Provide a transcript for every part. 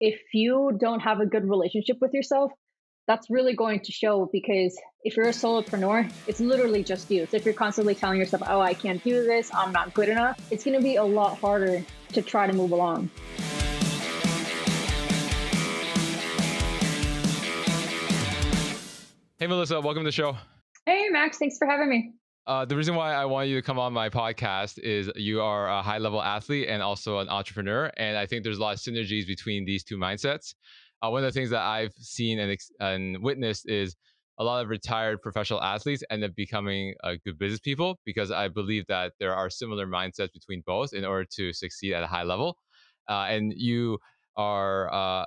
if you don't have a good relationship with yourself, that's really going to show because if you're a solopreneur, it's literally just you. So if you're constantly telling yourself, oh, I can't do this, I'm not good enough, it's going to be a lot harder to try to move along. Hey, Melissa, welcome to the show. Hey, Max, thanks for having me. The reason why I want you to come on my podcast is you are a high level athlete and also an entrepreneur. And I think there's a lot of synergies between these two mindsets. One of the things that I've seen and witnessed is a lot of retired professional athletes end up becoming good business people because I believe that there are similar mindsets between both in order to succeed at a high level. And you are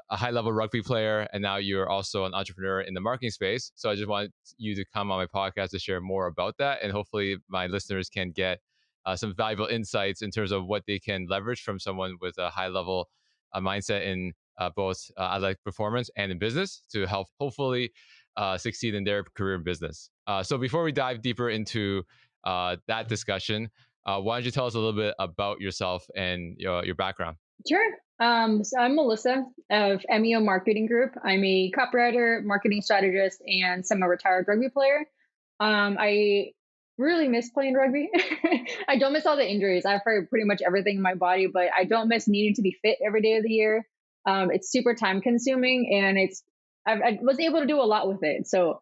a high level rugby player, and now you're also an entrepreneur in the marketing space. So I just want you to come on my podcast to share more about that. And hopefully, my listeners can get some valuable insights in terms of what they can leverage from someone with a high level mindset in both athletic performance and in business to help hopefully succeed in their career in business. So before we dive deeper into that discussion, why don't you tell us a little bit about yourself and your background? Sure. So I'm Melissa of MEO Marketing Group. I'm a copywriter, marketing strategist, and semi-retired rugby player. I really miss playing rugby. I don't miss all the injuries. I've heard pretty much everything in my body, but I don't miss needing to be fit every day of the year. It's super time consuming, and I was able to do a lot with it. So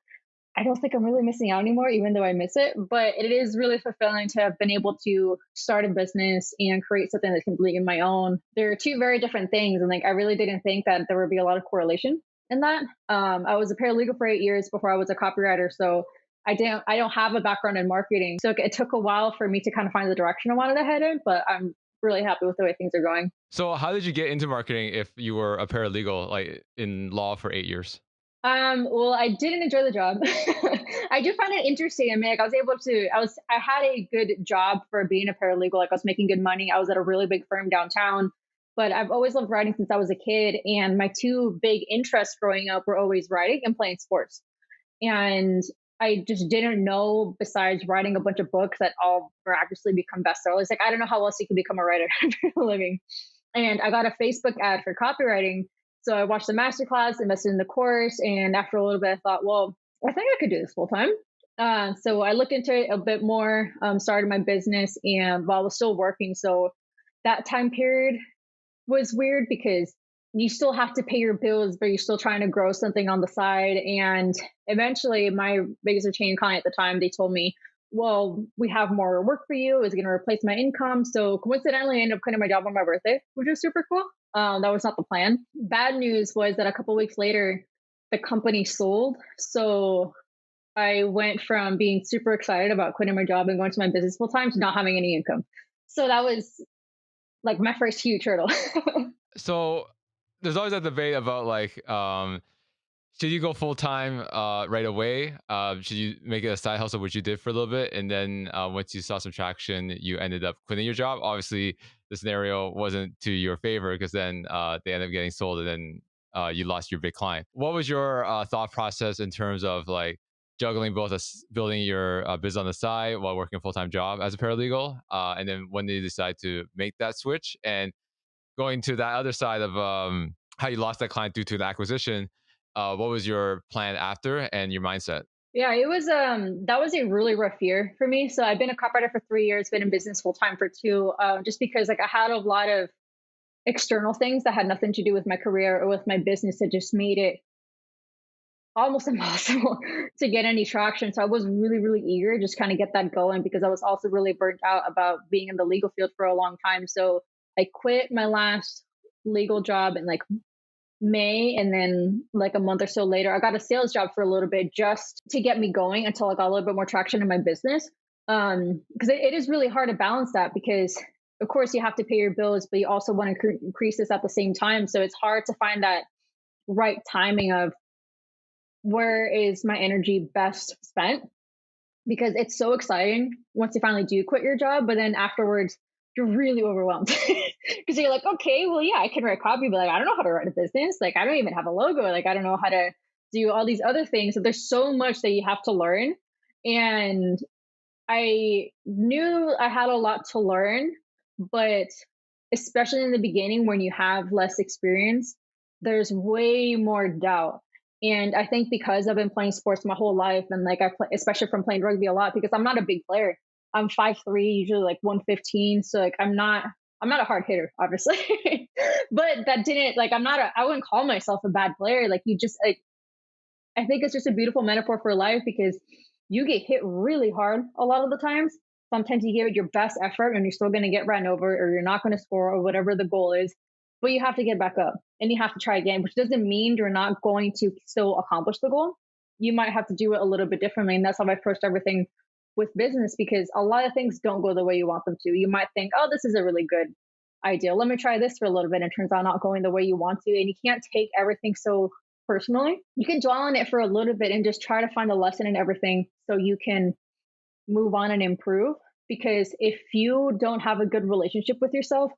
I don't think I'm really missing out anymore, even though I miss it. But it is really fulfilling to have been able to start a business and create something that's completely my own. They're two very different things, and like I really didn't think that there would be a lot of correlation in that. I was a paralegal for 8 years before I was a copywriter, so I don't have a background in marketing. So it took a while for me to kind of find the direction I wanted to head in, but I'm really happy with the way things are going. So how did you get into marketing if you were a paralegal, like in law for 8 years? Well, I didn't enjoy the job. I do find it interesting. I mean, like I had a good job for being a paralegal. Like I was making good money. I was at a really big firm downtown, but I've always loved writing since I was a kid. And my two big interests growing up were always writing and playing sports. And I just didn't know, besides writing a bunch of books, that all miraculously become bestsellers. Like I don't know how else you can become a writer for a living. And I got a Facebook ad for copywriting. So I watched the masterclass, invested in the course, and after a little bit, I thought, well, I think I could do this full time. So I looked into it a bit more, started my business, and while I was still working, so that time period was weird because you still have to pay your bills, but you're still trying to grow something on the side. And eventually, my biggest retained client at the time, they told me, well, we have more work for you. It's going to replace my income. So coincidentally, I ended up quitting my job on my birthday, which was super cool. That was not the plan. Bad news was that a couple weeks later, the company sold. So I went from being super excited about quitting my job and going to my business full time to not having any income. So that was like my first huge hurdle. So there's always that debate about like, should you go full time right away? Should you make it a side hustle, which you did for a little bit, and then once you saw some traction, you ended up quitting your job? Obviously, the scenario wasn't to your favor because then they ended up getting sold, and then you lost your big client. What was your thought process in terms of like juggling both building your business on the side while working a full time job as a paralegal, and then when did you decide to make that switch? And going to that other side of how you lost that client due to the acquisition, what was your plan after and your mindset? Yeah, it was that was a really rough year for me. So I've been a copywriter for 3 years, been in business full time for two, just because like I had a lot of external things that had nothing to do with my career or with my business that just made it almost impossible to get any traction. So I was really, really eager just kind of get that going because I was also really burnt out about being in the legal field for a long time. So I quit my last legal job in like May, and then like a month or so later, I got a sales job for a little bit just to get me going until I got a little bit more traction in my business. Because it is really hard to balance that because of course you have to pay your bills, but you also want to increase this at the same time. So it's hard to find that right timing of where is my energy best spent because it's so exciting once you finally do quit your job, but then afterwards you're really overwhelmed because you're like, okay, well, yeah, I can write copy, but like, I don't know how to write a business. Like, I don't even have a logo. Like, I don't know how to do all these other things. So there's so much that you have to learn. And I knew I had a lot to learn, but especially in the beginning when you have less experience, there's way more doubt. And I think because I've been playing sports my whole life, and like especially from playing rugby a lot, because I'm not a big player. I'm 5'3", usually like 115. So like I'm not a hard hitter, obviously. But that didn't like I wouldn't call myself a bad player. Like you just like I think it's just a beautiful metaphor for life because you get hit really hard a lot of the times. Sometimes you give it your best effort and you're still going to get ran over or you're not going to score or whatever the goal is, but you have to get back up and you have to try again, which doesn't mean you're not going to still accomplish the goal. You might have to do it a little bit differently. And that's how I approached everything with business because a lot of things don't go the way you want them to. You might think, oh, this is a really good idea. Let me try this for a little bit. And it turns out not going the way you want to. And you can't take everything so personally. You can dwell on it for a little bit and just try to find a lesson in everything so you can move on and improve. Because if you don't have a good relationship with yourself,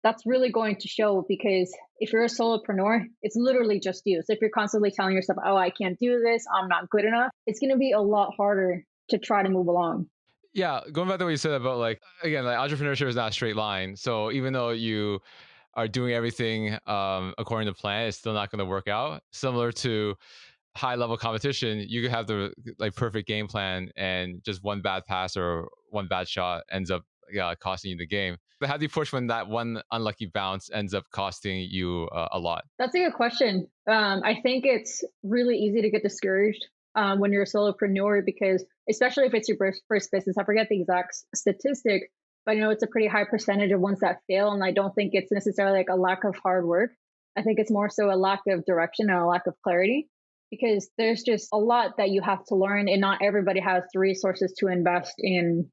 that's really going to show because if you're a solopreneur, it's literally just you. So if you're constantly telling yourself, oh, I can't do this, I'm not good enough, it's going to be a lot harder to try to move along. Yeah, going back to what you said about like again, like entrepreneurship is not a straight line. So even though you are doing everything according to plan, it's still not going to work out. Similar to high level competition, you could have the like perfect game plan, and just one bad pass or one bad shot ends up costing you the game. But how do you push when that one unlucky bounce ends up costing you a lot? That's a good question. I think it's really easy to get discouraged when you're a solopreneur because, especially if it's your first business, I forget the exact statistic, but I know it's a pretty high percentage of ones that fail. And I don't think it's necessarily like a lack of hard work. I think it's more so a lack of direction and a lack of clarity because there's just a lot that you have to learn, and not everybody has the resources to invest in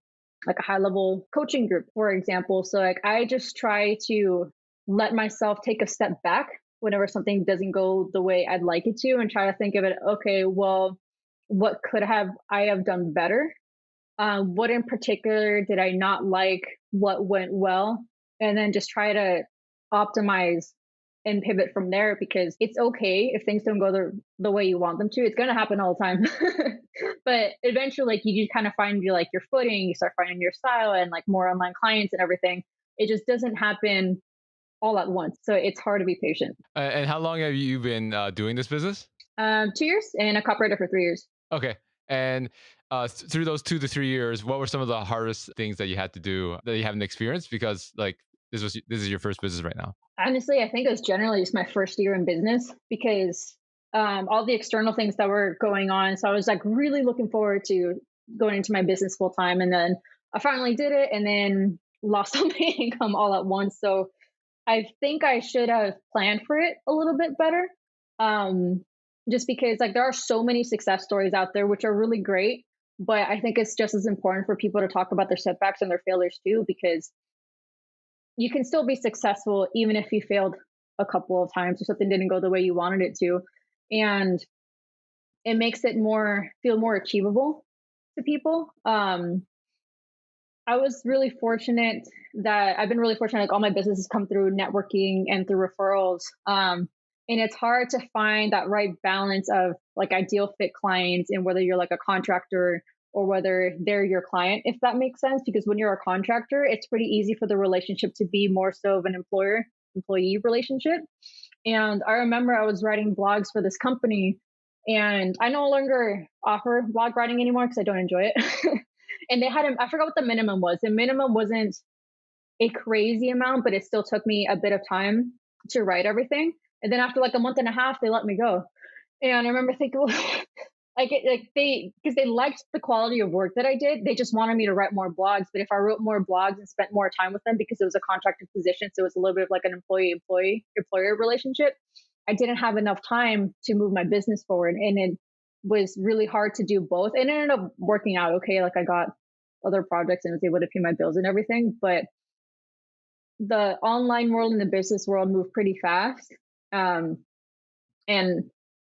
like a high level coaching group, for example. So like I just try to let myself take a step back whenever something doesn't go the way I'd like it to and try to think of it, okay, well, what could have I have done better? What in particular did I not like? What went well? And then just try to optimize and pivot from there because it's okay if things don't go the way you want them to. It's going to happen all the time. But eventually, like you just kind of find your footing, you start finding your style and like more online clients and everything. It just doesn't happen all at once. So it's hard to be patient. And how long have you been doing this business? 2 years and a copywriter for 3 years. Okay. And through those 2 to 3 years, what were some of the hardest things that you had to do that you haven't experienced? Because like this is your first business right now. Honestly, I think it was generally just my first year in business because all the external things that were going on. So I was like really looking forward to going into my business full time. And then I finally did it and then lost all my income all at once. So I think I should have planned for it a little bit better. Um, just because like there are so many success stories out there which are really great, but I think it's just as important for people to talk about their setbacks and their failures too, because you can still be successful even if you failed a couple of times or something didn't go the way you wanted it to. And it makes it more feel more achievable to people. I was really fortunate that I've been really fortunate. Like all my businesses come through networking and through referrals. And it's hard to find that right balance of like ideal fit clients and whether you're like a contractor or whether they're your client, if that makes sense. Because when you're a contractor, it's pretty easy for the relationship to be more so of an employer employee relationship. And I remember I was writing blogs for this company and I no longer offer blog writing anymore because I don't enjoy it. And they had, I forgot what the minimum was. The minimum wasn't a crazy amount, but it still took me a bit of time to write everything. And then after like a month and a half, they let me go. And I remember thinking, well, like they, because they liked the quality of work that I did, they just wanted me to write more blogs. But if I wrote more blogs and spent more time with them, because it was a contracted position, so it was a little bit of like an employer relationship, I didn't have enough time to move my business forward. And it was really hard to do both. And it ended up working out okay. Like I got other projects and was able to pay my bills and everything. But the online world and the business world move pretty fast. And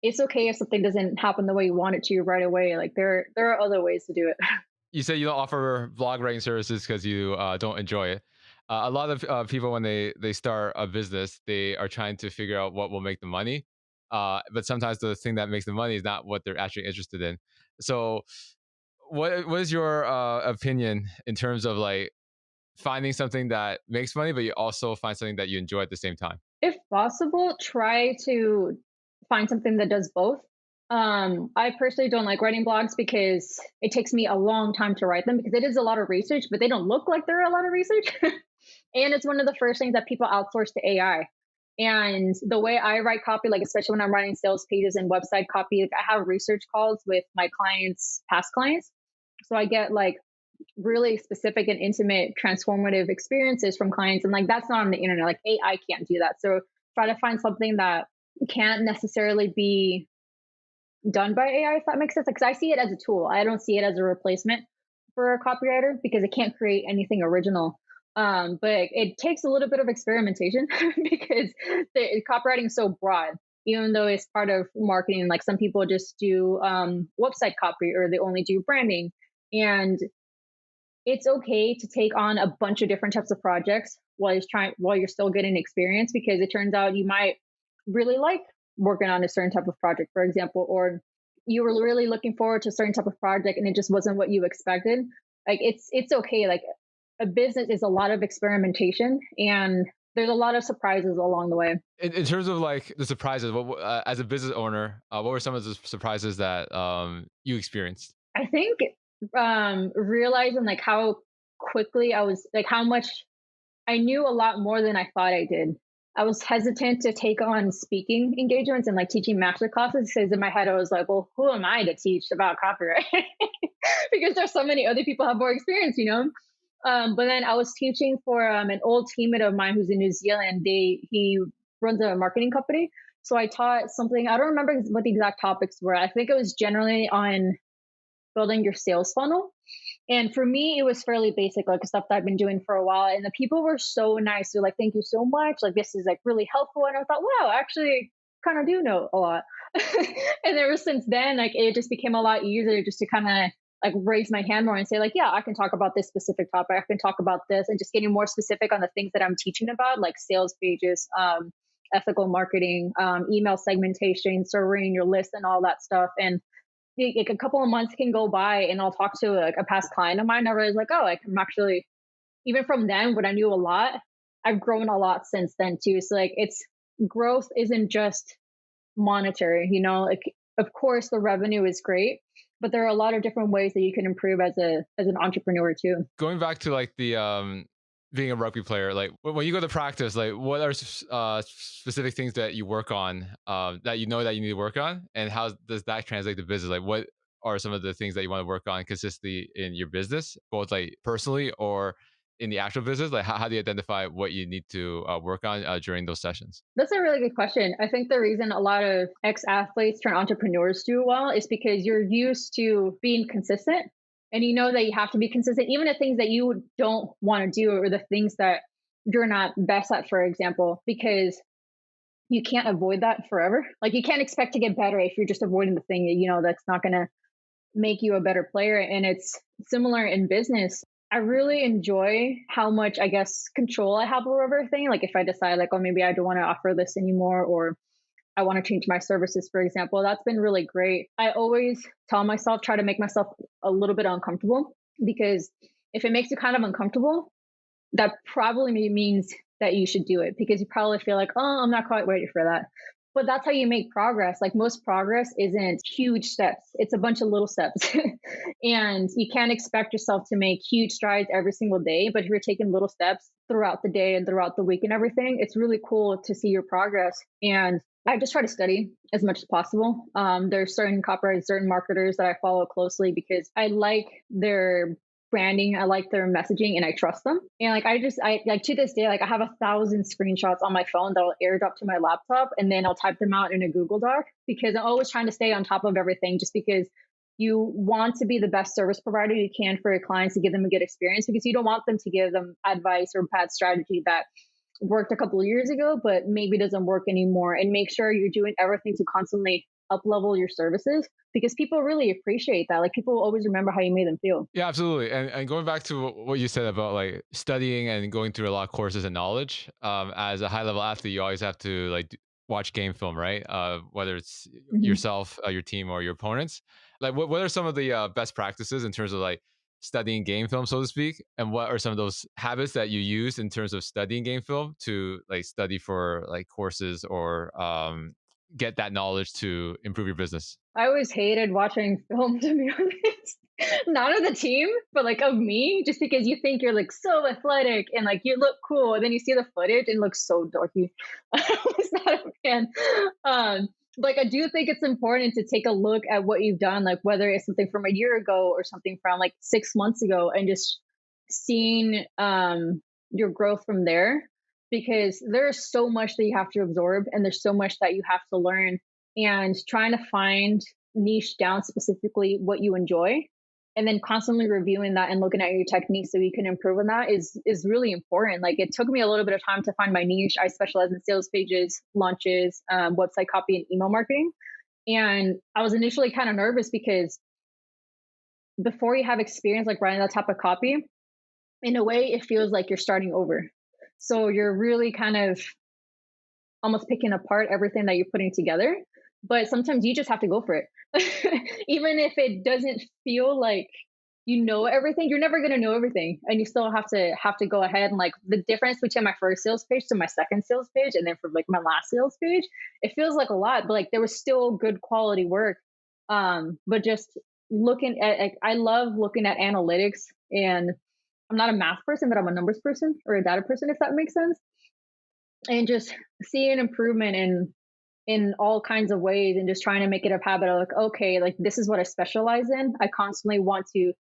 it's okay if something doesn't happen the way you want it to right away. Like there are other ways to do it. You say you don't offer blog writing services because you don't enjoy it. A lot of people, when they start a business, they are trying to figure out what will make the money. But sometimes the thing that makes the money is not what they're actually interested in. So, what is your opinion in terms of like finding something that makes money, but you also find something that you enjoy at the same time? If possible, try to find something that does both. I personally don't like writing blogs because it takes me a long time to write them because it is a lot of research, but they don't look like they're a lot of research. And it's one of the first things that people outsource to AI. And the way I write copy, like especially when I'm writing sales pages and website copy, like I have research calls with my clients, past clients. So I get like really specific and intimate transformative experiences from clients, and like that's not on the internet. Like AI can't do that. So try to find something that can't necessarily be done by AI, if that makes sense. Because I see it as a tool, I don't see it as a replacement for a copywriter because it can't create anything original. But it takes a little bit of experimentation because copywriting is so broad. Even though it's part of marketing, like some people just do website copy or they only do branding, and it's okay to take on a bunch of different types of projects while you're still getting experience, because it turns out you might really like working on a certain type of project, for example, or you were really looking forward to a certain type of project and it just wasn't what you expected. Like it's okay. Like a business is a lot of experimentation, and there's a lot of surprises along the way. In terms of like the surprises, as a business owner, what were some of the surprises that you experienced? I think realizing like how quickly I was, like how much I knew a lot more than I thought I did. I was hesitant to take on speaking engagements and like teaching master classes because in my head I was like, well, who am I to teach about copyright? Because there's so many other people have more experience, you know? But then I was teaching for an old teammate of mine who's in New Zealand. He runs a marketing company. So I taught something, I don't remember what the exact topics were. I think it was generally on building your sales funnel. And for me, it was fairly basic, like stuff that I've been doing for a while. And the people were so nice. They're like, thank you so much. Like, this is like really helpful. And I thought, wow, actually, kind of do know a lot. And ever since then, like, it just became a lot easier just to kind of like raise my hand more and say, like, yeah, I can talk about this specific topic. I can talk about this, and just getting more specific on the things that I'm teaching about, like sales pages, ethical marketing, email segmentation, surveying your list, and all that stuff. And like a couple of months can go by and I'll talk to like a past client of mine. I was like, oh, like I'm actually, even from then when I knew a lot, I've grown a lot since then too. So like it's, growth isn't just monetary, you know, like of course the revenue is great, but there are a lot of different ways that you can improve as an entrepreneur too. Going back to like the being a rugby player, like when you go to practice, like what are specific things that you work on, that you know that you need to work on, and how does that translate to business? Like what are some of the things that you want to work on consistently in your business, both like personally or in the actual business? Like how do you identify what you need to work on during those sessions? That's a really good question. I think the reason a lot of ex athletes turn entrepreneurs do well is because you're used to being consistent, and you know that you have to be consistent, even at things that you don't want to do or the things that you're not best at, for example, because you can't avoid that forever. Like you can't expect to get better if you're just avoiding the thing that you know that's not going to make you a better player. And it's similar in business. I really enjoy how much, I guess, control I have over everything. Like if I decide like, oh, maybe I don't want to offer this anymore, or I want to change my services, for example, that's been really great. I always tell myself, try to make myself a little bit uncomfortable, because if it makes you kind of uncomfortable, that probably means that you should do it, because you probably feel like, oh, I'm not quite ready for that. But that's how you make progress. Like most progress isn't huge steps, it's a bunch of little steps. And you can't expect yourself to make huge strides every single day. But if you're taking little steps throughout the day and throughout the week and everything, it's really cool to see your progress. And I just try to study as much as possible. There's certain copywriters, certain marketers that I follow closely because I like their branding, I like their messaging, and I trust them. And like I like to this day, like I have 1,000 screenshots on my phone that I'll airdrop to my laptop, and then I'll type them out in a Google Doc, because I'm always trying to stay on top of everything, just because you want to be the best service provider you can for your clients to give them a good experience, because you don't want them to give them advice or bad strategy that worked a couple of years ago but maybe doesn't work anymore. And make sure you're doing everything to constantly up level your services, because people really appreciate that. Like people will always remember how you made them feel. Yeah, absolutely. And going back to what you said about like studying and going through a lot of courses and knowledge, as a high level athlete, you always have to like watch game film, right? Whether it's Mhm. yourself, your team, or your opponents. Like, what are some of the best practices in terms of like studying game film, so to speak? And what are some of those habits that you use in terms of studying game film to like study for like courses or get that knowledge to improve your business? I always hated watching film, to be honest. Not of the team, but like of me, just because you think you're like so athletic and like you look cool, and then you see the footage and it looks so dorky. I was not a fan. Like I do think it's important to take a look at what you've done, like whether it's something from a year ago or something from like 6 months ago, and just seeing your growth from there, because there's so much that you have to absorb and there's so much that you have to learn, and trying to find niche down specifically what you enjoy, and then constantly reviewing that and looking at your techniques so you can improve on that is really important. Like it took me a little bit of time to find my niche. I specialize in sales pages, launches, website copy, and email marketing. And I was initially kind of nervous because before you have experience like writing that type of copy, in a way it feels like you're starting over. So you're really kind of almost picking apart everything that you're putting together. But sometimes you just have to go for it. Even if it doesn't feel like you know everything, you're never gonna know everything. And you still have to go ahead, and like the difference between my first sales page to my second sales page and then from like my last sales page, it feels like a lot, but like there was still good quality work. But just looking at like, I love looking at analytics, and I'm not a math person, but I'm a numbers person or a data person, if that makes sense. And just seeing improvement in all kinds of ways, and just trying to make it a habit of like, okay, like this is what I specialize in. I constantly want to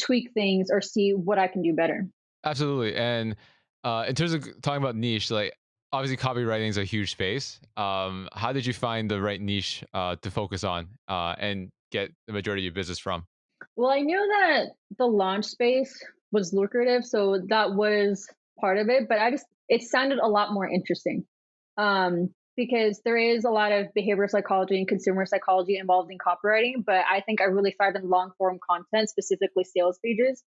tweak things or see what I can do better. Absolutely. And in terms of talking about niche, like obviously copywriting is a huge space. How did you find the right niche to focus on and get the majority of your business from? Well, I knew that the launch space was lucrative, so that was part of it, but it sounded a lot more interesting. Because there is a lot of behavioral psychology and consumer psychology involved in copywriting, but I think I really thrive in long form content, specifically sales pages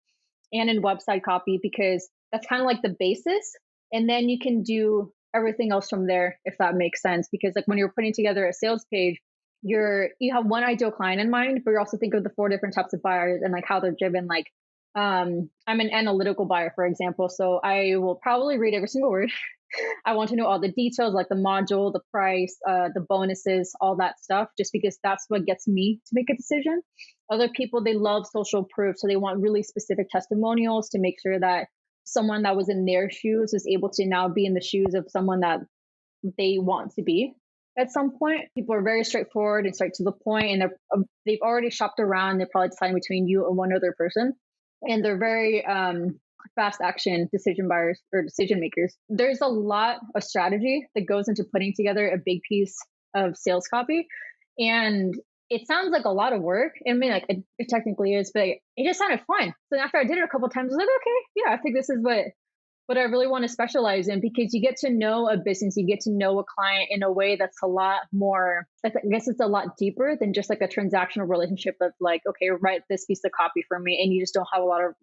and in website copy, because that's kind of like the basis. And then you can do everything else from there, if that makes sense. Because like when you're putting together a sales page, you have one ideal client in mind, but you're also thinking of the four different types of buyers and like how they're driven. Like I'm an analytical buyer, for example, so I will probably read every single word. I want to know all the details, like the module, the price, the bonuses, all that stuff, just because that's what gets me to make a decision. Other people, they love social proof. So they want really specific testimonials to make sure that someone that was in their shoes is able to now be in the shoes of someone that they want to be at some point. People are very straightforward and straight to the point, and they've already shopped around. They're probably deciding between you and one other person, and they're very fast action decision buyers or decision makers. There's a lot of strategy that goes into putting together a big piece of sales copy, and it sounds like a lot of work. I mean, like it technically is, but it just sounded fun. So after I did it a couple of times, I was like, okay, yeah, I think this is what I really want to specialize in, because you get to know a business, you get to know a client in a way that's a lot more, I guess it's a lot deeper than just like a transactional relationship of like, okay, write this piece of copy for me, and you just don't have a lot of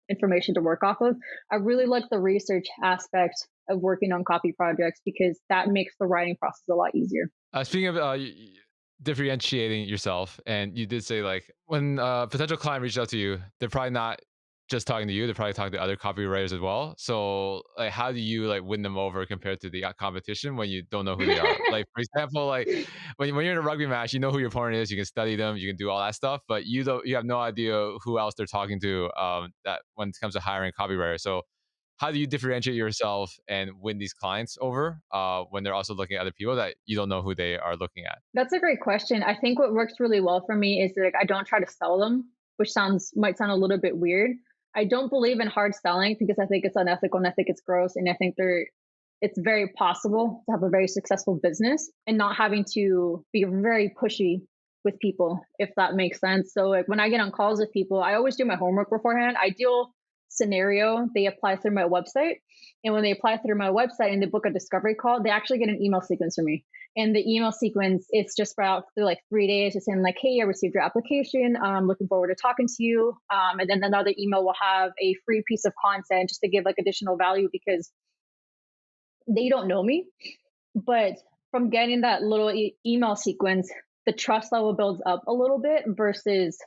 information to work off of. I really like the research aspect of working on copy projects, because that makes the writing process a lot easier. Speaking of differentiating yourself, and you did say like when a potential client reaches out to you, they're probably not just talking to you; they're probably talking to other copywriters as well. So, like, how do you like win them over compared to the competition when you don't know who they are? Like, for example, like when you're in a rugby match, you know who your opponent is, you can study them, you can do all that stuff, but you have no idea who else they're talking to. That when it comes to hiring a copywriter, so how do you differentiate yourself and win these clients over when they're also looking at other people that you don't know who they are looking at? That's a great question. I think what works really well for me is like I don't try to sell them, which might sound a little bit weird. I don't believe in hard selling, because I think it's unethical and I think it's gross, and I think it's very possible to have a very successful business and not having to be very pushy with people, if that makes sense. So like when I get on calls with people, I always do my homework beforehand. Ideal scenario, they apply through my website. And when they apply through my website and they book a discovery call, they actually get an email sequence from me. And the email sequence, it's just about through like 3 days, just saying like, hey, I received your application. I'm looking forward to talking to you. And then another email will have a free piece of content just to give like additional value, because they don't know me. But from getting that little email sequence, the trust level builds up a little bit, versus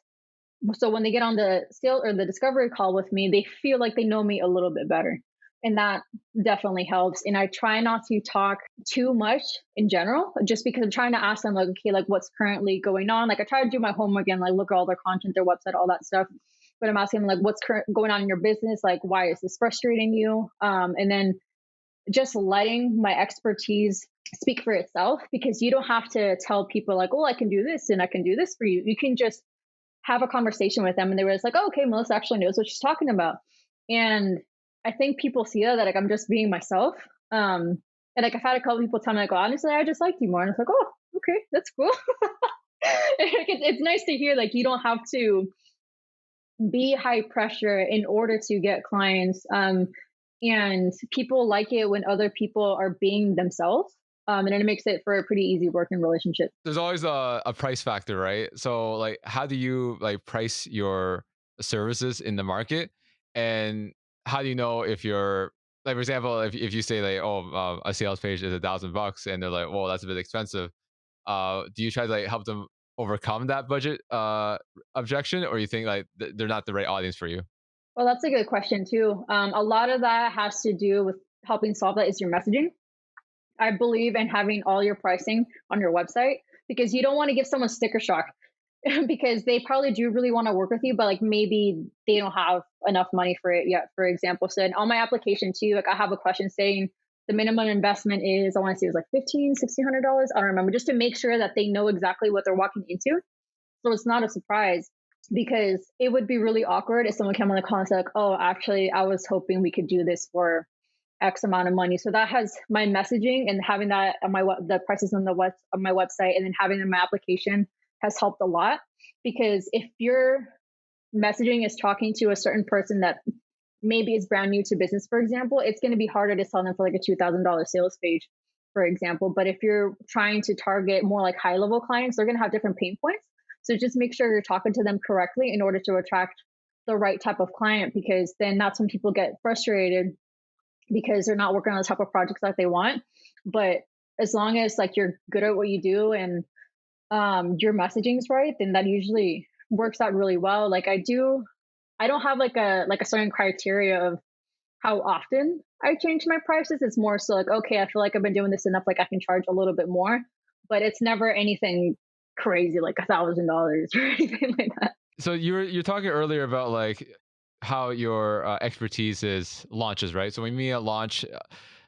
So when they get on the sale or the discovery call with me, they feel like they know me a little bit better. And that definitely helps. And I try not to talk too much in general, just because I'm trying to ask them, like, okay, like what's currently going on. Like I try to do my homework and like look at all their content, their website, all that stuff. But I'm asking them like what's going on in your business? Like, why is this frustrating you? And then just letting my expertise speak for itself, because you don't have to tell people like, oh, I can do this and I can do this for you. You can just have a conversation with them and they were just like, oh, okay, Melissa actually knows what she's talking about. And I think people see that like I'm just being myself. And like I've had a couple people tell me like, oh, honestly, I just like you more. And it's like, oh, okay, that's cool. It's nice to hear like you don't have to be high pressure in order to get clients. And people like it when other people are being themselves. And then it makes it for a pretty easy working relationship. There's always a price factor, right? So like, how do you like price your services in the market, and how do you know if you're like, for example, if you say like, oh, a sales page is $1,000, and they're like, well, that's a bit expensive. Do you try to like help them overcome that budget objection, or you think like they're not the right audience for you? Well, that's a good question too. A lot of that has to do with helping solve that is your messaging. I believe in having all your pricing on your website, because you don't want to give someone sticker shock because they probably do really want to work with you, but like maybe they don't have enough money for it yet, for example. So on my application too, like I have a question saying the minimum investment is, I want to say it was like $1,500, $1,600. I don't remember, just to make sure that they know exactly what they're walking into. So it's not a surprise, because it would be really awkward if someone came on the call and said, like, oh, actually, I was hoping we could do this for X amount of money. So that has my messaging, and having that on the prices on on my website, and then having it in my application has helped a lot. Because if your messaging is talking to a certain person that maybe is brand new to business, for example, it's going to be harder to sell them for like a $2,000 sales page, for example. But if you're trying to target more like high level clients, they're going to have different pain points. So just make sure you're talking to them correctly in order to attract the right type of client, because then that's when people get frustrated because they're not working on the type of projects that they want. But as long as like you're good at what you do and your messaging's right, then that usually works out really well. I don't have like a certain criteria of how often I change my prices. It's more so like, okay, I feel like I've been doing this enough, like I can charge a little bit more, but it's never anything crazy like $1,000 or anything like that. So you're talking earlier about like how your expertise is launches, right? So when we launch,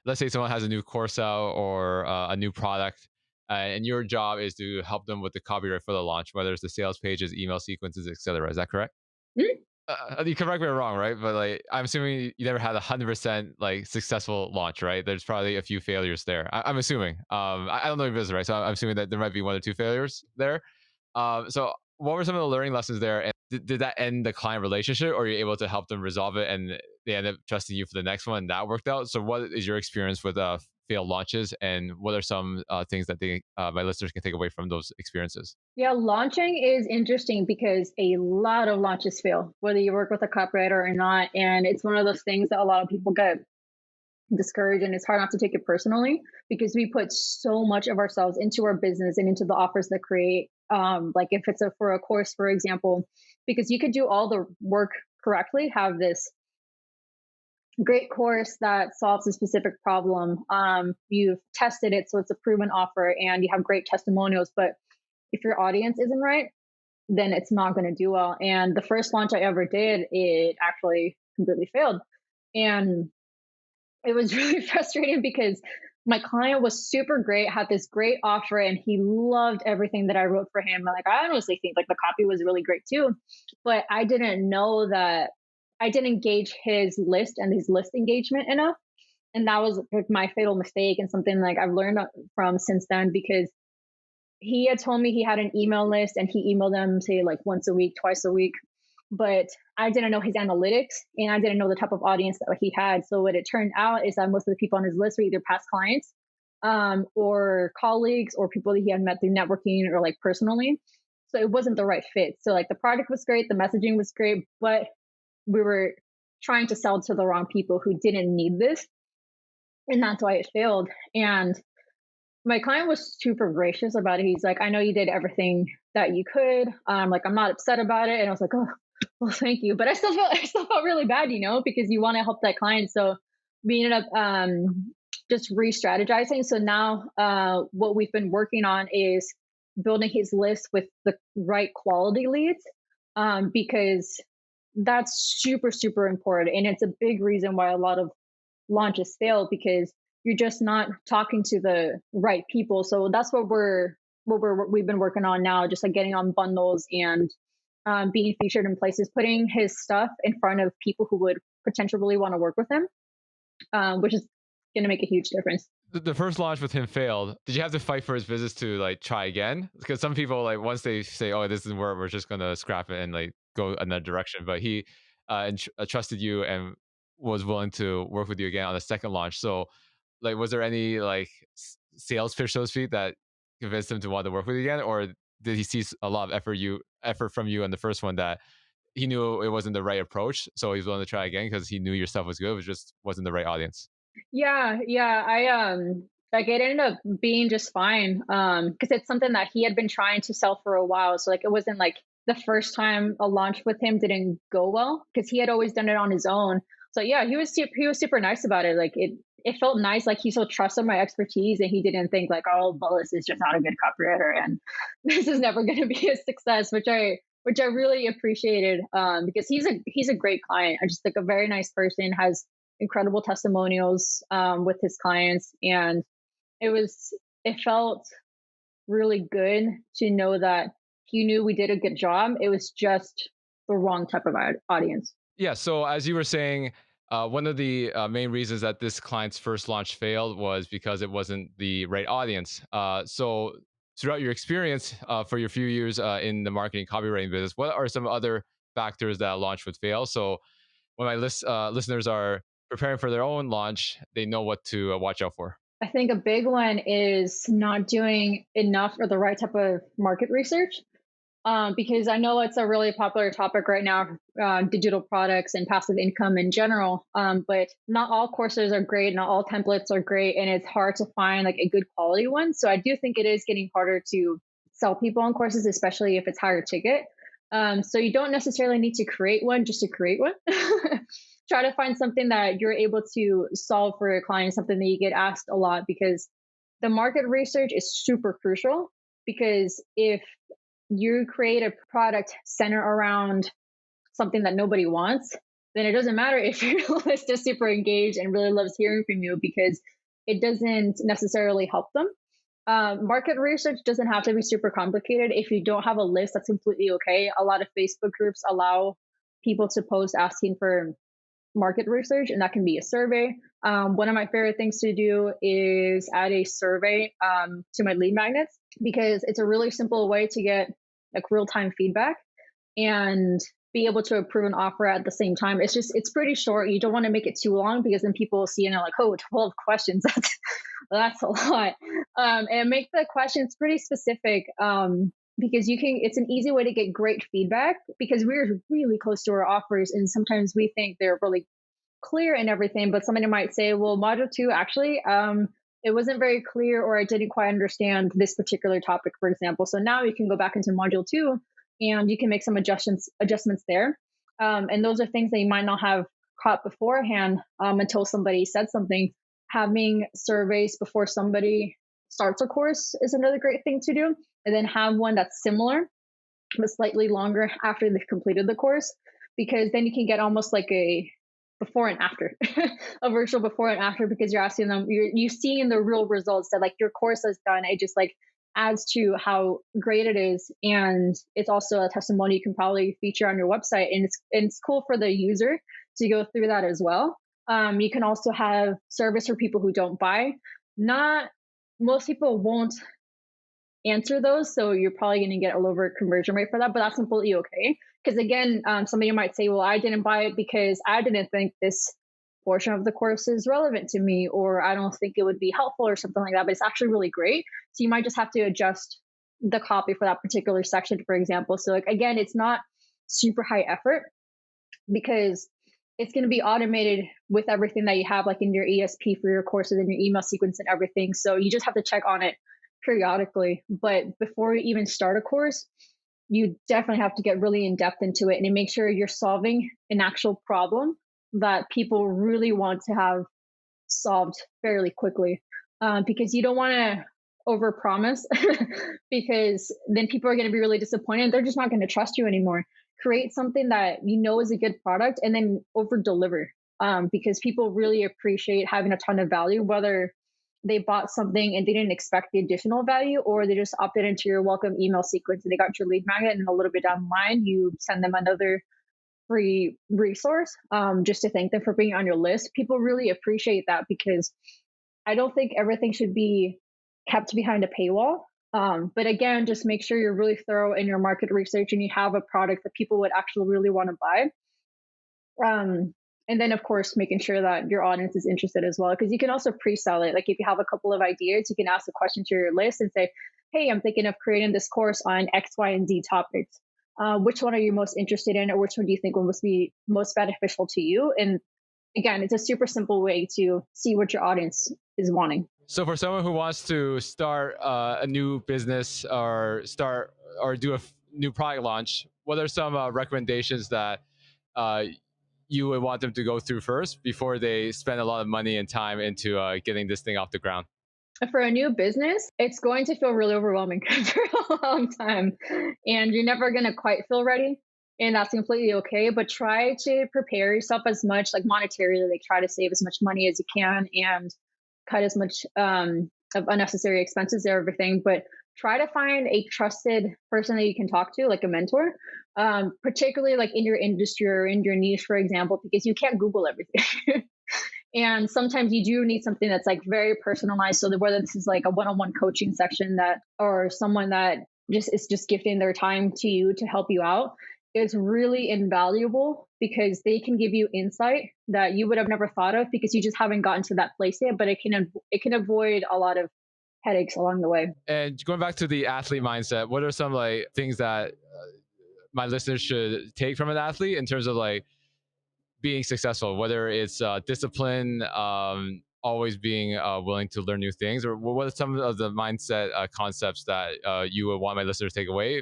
let's say someone has a new course out or a new product, and your job is to help them with the copyright for the launch, whether it's the sales pages, email sequences, etc. Is that correct? Mm. You correct me if I'm wrong, right? But like, I'm assuming you never had 100% like successful launch, right? There's probably a few failures there. I'm assuming. I don't know your business, right? So I'm assuming that there might be one or two failures there. So what were some of the learning lessons there? And did that end the client relationship, or are you able to help them resolve it and they end up trusting you for the next one and that worked out? So what is your experience with failed launches, and what are some things that my listeners can take away from those experiences? Yeah, launching is interesting because a lot of launches fail, whether you work with a copywriter or not. And it's one of those things that a lot of people get discouraged, and it's hard not to take it personally, because we put so much of ourselves into our business and into the offers that create. Like if it's for a course, for example, because you could do all the work correctly, have this great course that solves a specific problem. You've tested it, so it's a proven offer, and you have great testimonials. But if your audience isn't right, then it's not going to do well. And the first launch I ever did, it actually completely failed. And it was really frustrating because my client was super great, had this great offer, and he loved everything that I wrote for him. Like I honestly think like the copy was really great too, but I didn't know that I didn't engage his list and his list engagement enough. And that was like my fatal mistake, and something like I've learned from since then, because he had told me he had an email list and he emailed them say like once a week, twice a week, but I didn't know his analytics and I didn't know the type of audience that he had. So what it turned out is that most of the people on his list were either past clients, or colleagues, or people that he had met through networking or like personally. So it wasn't the right fit. So like the product was great, the messaging was great, but we were trying to sell to the wrong people who didn't need this. And that's why it failed. And my client was super gracious about it. He's like, I know you did everything that you could. Like, I'm not upset about it. And I was like, oh, well, thank you. But I still felt really bad, because you want to help that client. So we ended up just re-strategizing. So now what we've been working on is building his list with the right quality leads, because that's super, super important. And it's a big reason why a lot of launches fail, because you're just not talking to the right people. So that's we've been working on now, just like getting on bundles and being featured in places, putting his stuff in front of people who would potentially want to work with him, which is going to make a huge difference. The first launch with him failed. Did you have to fight for his business to like try again? Because some people, like, once they say, "Oh, this doesn't work, we're just gonna scrap it and like go another direction." But he trusted you and was willing to work with you again on the second launch. So, like, was there any like sales pitch, so to speak, that convinced him to want to work with you again, or did he see a lot of effort from you on the first one that he knew it wasn't the right approach, so he was willing to try again because he knew your stuff was good, it just wasn't the right audience? Yeah, yeah. Like, it ended up being just fine. Because it's something that he had been trying to sell for a while. So like, it wasn't like the first time a launch with him didn't go well, because he had always done it on his own. So yeah, he was super nice about it. Like, it felt nice, like he still trusted my expertise, and he didn't think like, oh, Bullis is just not a good copywriter and this is never going to be a success, which I really appreciated, because he's a great client. I just, like, a very nice person, has incredible testimonials with his clients, and it felt really good to know that he knew we did a good job. It was just the wrong type of audience. Yeah. So as you were saying, one of the main reasons that this client's first launch failed was because it wasn't the right audience. So throughout your experience for your few years in the marketing copywriting business, what are some other factors that a launch would fail? So when my listeners are preparing for their own launch, they know what to watch out for. I think a big one is not doing enough or the right type of market research. Because I know it's a really popular topic right now, digital products and passive income in general. But not all courses are great, not all templates are great, and it's hard to find like a good quality one. So I do think it is getting harder to sell people on courses, especially if it's higher ticket. So you don't necessarily need to create one just to create one. Try to find something that you're able to solve for your client, something that you get asked a lot, because the market research is super crucial. Because if you create a product centered around something that nobody wants, then it doesn't matter if your list is super engaged and really loves hearing from you, because it doesn't necessarily help them. Market research doesn't have to be super complicated. If you don't have a list, that's completely okay. A lot of Facebook groups allow people to post asking for market research, and that can be a survey. One of my favorite things to do is add a survey to my lead magnets, because it's a really simple way to get like real-time feedback and be able to approve an offer at the same time. It's pretty short. You don't want to make it too long, because then people will see and they're like, oh, 12 questions. That's a lot. And make the questions pretty specific, because it's an easy way to get great feedback, because we're really close to our offers. And sometimes we think they're really clear and everything, but somebody might say, well, module 2, actually, it wasn't very clear, or I didn't quite understand this particular topic, for example. So now you can go back into module 2 and you can make some adjustments there. And those are things that you might not have caught beforehand until somebody said something. Having surveys before somebody starts a course is another great thing to do. And then have one that's similar, but slightly longer after they've completed the course, because then you can get almost like a before and after, a virtual before and after, because you're asking them, you seeing the real results that like your course has done. It just like adds to how great it is. And it's also a testimony you can probably feature on your website. And it's cool for the user to go through that as well. You can also have service for people who don't buy. Not most people won't answer those, so you're probably going to get a lower conversion rate for that, but that's completely okay. Because again, somebody might say, well, I didn't buy it because I didn't think this portion of the course is relevant to me, or I don't think it would be helpful, or something like that, but it's actually really great. So you might just have to adjust the copy for that particular section, for example. So like, again, it's not super high effort, because it's going to be automated with everything that you have, like in your ESP for your courses and your email sequence and everything. So you just have to check on it periodically. But before you even start a course, you definitely have to get really in depth into it and make sure you're solving an actual problem that people really want to have solved fairly quickly, because you don't want to overpromise because then people are going to be really disappointed. They're just not going to trust you anymore. Create something that you know is a good product and then over deliver, because people really appreciate having a ton of value, whether they bought something and they didn't expect the additional value, or they just opted into your welcome email sequence and they got your lead magnet, and a little bit down the line you send them another free resource, just to thank them for being on your list. People really appreciate that, because I don't think everything should be kept behind a paywall. But again, just make sure you're really thorough in your market research and you have a product that people would actually really want to buy. And then, of course, making sure that your audience is interested as well, because you can also pre-sell it. Like if you have a couple of ideas, you can ask a question to your list and say, hey, I'm thinking of creating this course on X, Y, and Z topics. Which one are you most interested in, or which one do you think will be most beneficial to you? And again, it's a super simple way to see what your audience is wanting. So for someone who wants to start a new business or do a new product launch, what are some recommendations that you would want them to go through first before they spend a lot of money and time into getting this thing off the ground? For a new business, it's going to feel really overwhelming for a long time, and you're never going to quite feel ready. And that's completely okay. But try to prepare yourself as much, like monetarily, like try to save as much money as you can and cut as much of unnecessary expenses and everything. But try to find a trusted person that you can talk to, like a mentor, particularly like in your industry or in your niche, for example, because you can't Google everything. And sometimes you do need something that's like very personalized. So that whether this is like a one-on-one coaching section or someone that is just gifting their time to you to help you out, is really invaluable, because they can give you insight that you would have never thought of because you just haven't gotten to that place yet. But it can avoid a lot of headaches along the way. And going back to the athlete mindset, what are some like things that my listeners should take from an athlete in terms of like being successful, whether it's discipline, always being willing to learn new things, or what are some of the mindset concepts that you would want my listeners to take away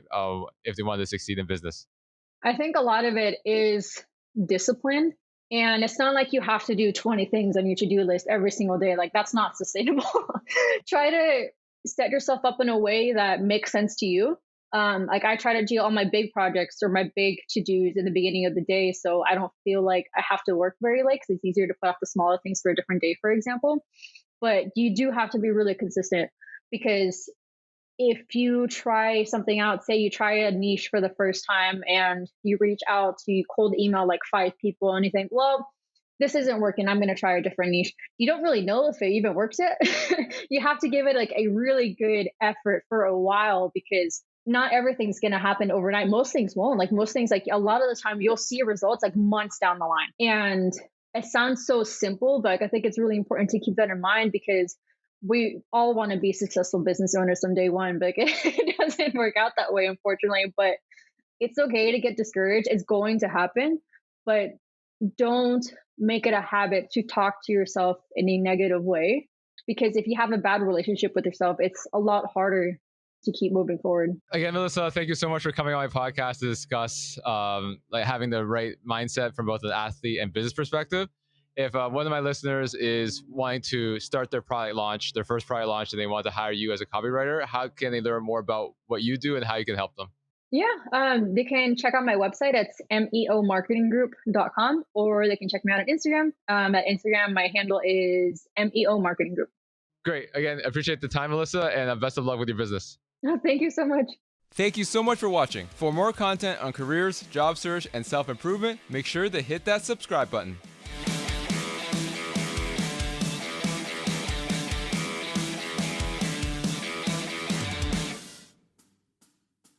if they want to succeed in business? I think a lot of it is discipline. And it's not like you have to do 20 things on your to-do list every single day. Like that's not sustainable. Try to set yourself up in a way that makes sense to you. Like I try to do all my big projects or my big to-dos in the beginning of the day, so I don't feel like I have to work very late, because it's easier to put off the smaller things for a different day, for example. But you do have to be really consistent, because if you try something out, say you try a niche for the first time and you reach out to cold email like 5 people and you think, well, this isn't working, I'm going to try a different niche. You don't really know if it even works yet. You have to give it like a really good effort for a while, because not everything's going to happen overnight. Most things won't. Like most things, like a lot of the time you'll see results like months down the line. And it sounds so simple, but I think it's really important to keep that in mind, because we all want to be successful business owners from day one, but it doesn't work out that way, unfortunately. But it's okay to get discouraged. It's going to happen, but don't make it a habit to talk to yourself in a negative way, because if you have a bad relationship with yourself, it's a lot harder to keep moving forward. Again, Melissa, thank you so much for coming on my podcast to discuss like having the right mindset from both an athlete and business perspective. If one of my listeners is wanting to start their first product launch, and they want to hire you as a copywriter, how can they learn more about what you do and how you can help them? Yeah, they can check out my website. It's meomarketinggroup.com, or they can check me out on Instagram. At Instagram, my handle is MEO Marketing Group. Great. Again, appreciate the time, Melissa, and best of luck with your business. Thank you so much. Thank you so much for watching. For more content on careers, job search, and self-improvement, make sure to hit that subscribe button.